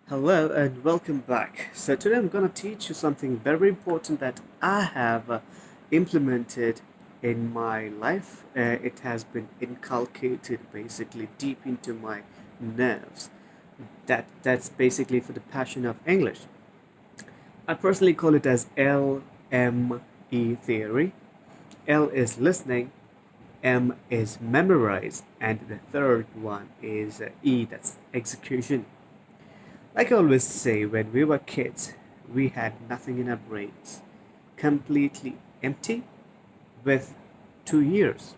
Hello and welcome back. So today I'm going to teach you something very important that I have implemented in my life. It has been inculcated basically deep into my nerves. That's basically for the passion of English. I personally call it as LME theory. L is listening, M is memorize, and the third one is E, that's execution. Like I always say, when we were kids, we had nothing in our brains, completely empty with 2 years.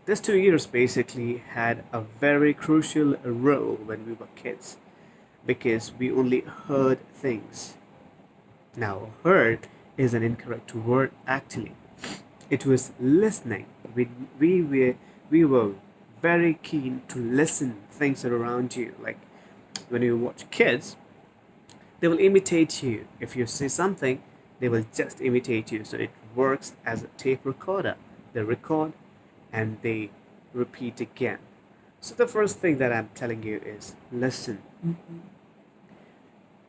This 2 years basically had a very crucial role when we were kids because we only heard things. Now, heard is an incorrect word actually. It was listening. We, were, we were very keen to listen things around you. Like when you watch kids, they will imitate you. If you say something, they will just imitate you. So it works as a tape recorder. They record and they repeat again. So the first thing that I'm telling you is listen.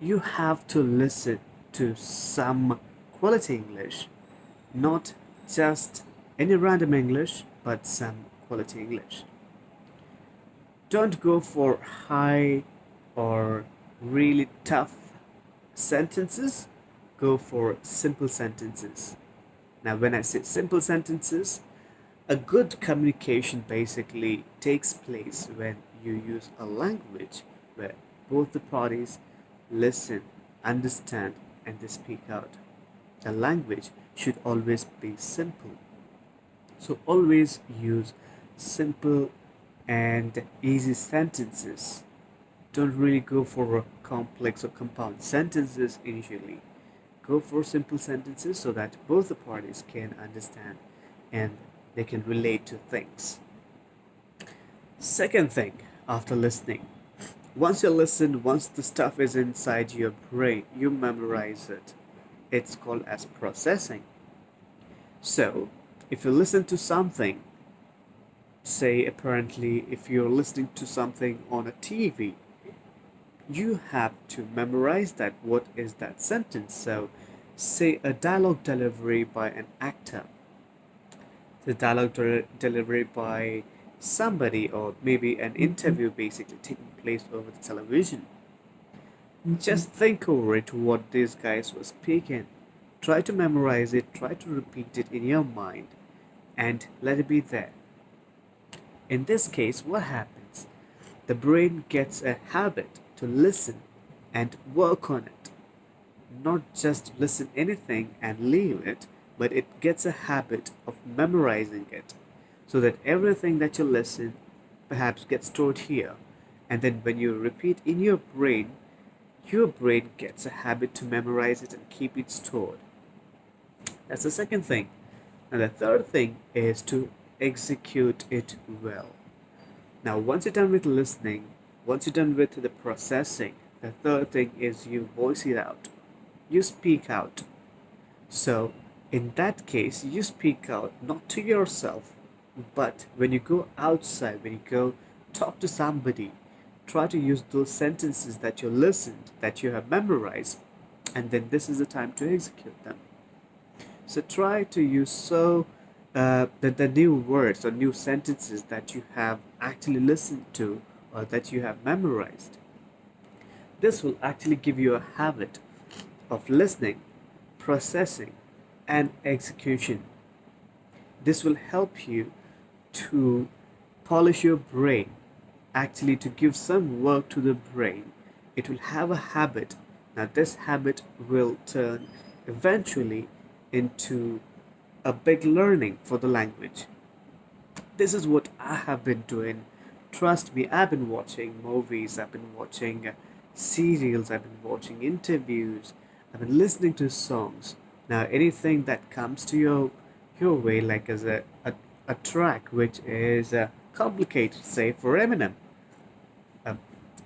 You have to listen to some quality English, not just any random English, but some quality English. Don't go for high or really tough sentences, go for simple sentences. Now, when I say simple sentences, a good communication basically takes place when you use a language where both the parties listen, understand, and they speak out. The language should always be simple. So, always use simple and easy sentences. Don't really go for complex or compound sentences initially. Go for simple sentences so that both the parties can understand and they can relate to things. Second thing, after listening, once you listen, once the stuff is inside your brain, you memorize it. It's called as processing. So, if you listen to something, say apparently if you're listening to something on a TV, you have to memorize that. What is that sentence? So, say a dialogue delivery by an actor, the delivery by somebody, or maybe an interview basically taking place over the television. Just think over it what these guys were speaking. Try to memorize it, try to repeat it in your mind, and let it be there. In this case, what happens? The brain gets a habit to listen and work on it. Not just listen anything and leave it, but it gets a habit of memorizing it so that everything that you listen perhaps gets stored here. And then when you repeat in your brain gets a habit to memorize it and keep it stored. That's the second thing. And the third thing is to execute it well. Now, once you're done with listening, once you're done with the processing, the third thing is you voice it out. You speak out. So, in that case, you speak out not to yourself, but when you go outside, when you go talk to somebody, try to use those sentences that you listened, that you have memorized, and then this is the time to execute them. So try to use the new words or new sentences that you have actually listened to or that you have memorized. This will actually give you a habit of listening, processing, and execution. This will help you to polish your brain, actually, to give some work to the brain. It will have a habit. Now, this habit will turn eventually into a big learning for the language. This is what I have been doing. Trust me, I've been watching movies, I've been watching serials, I've been watching interviews, I've been listening to songs. Now, anything that comes to your way, like as a track which is complicated, say for Eminem, a,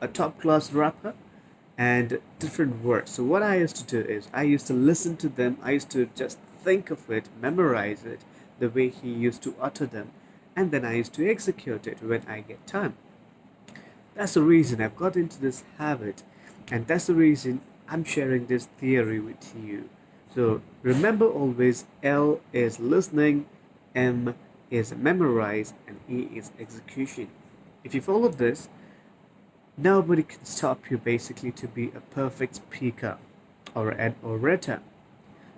a top class rapper, and different words. So what I used to do is I used to listen to them. I used to just think of it, memorize it, the way he used to utter them, and then I used to execute it when I get time. That's the reason I've got into this habit, and that's the reason I'm sharing this theory with you. So remember always L is listening, M is memorize, and E is execution. If you follow this, nobody can stop you basically to be a perfect speaker or an orator.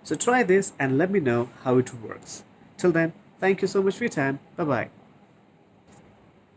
So try this and let me know how it works. Till then, thank you so much for your time. Bye bye.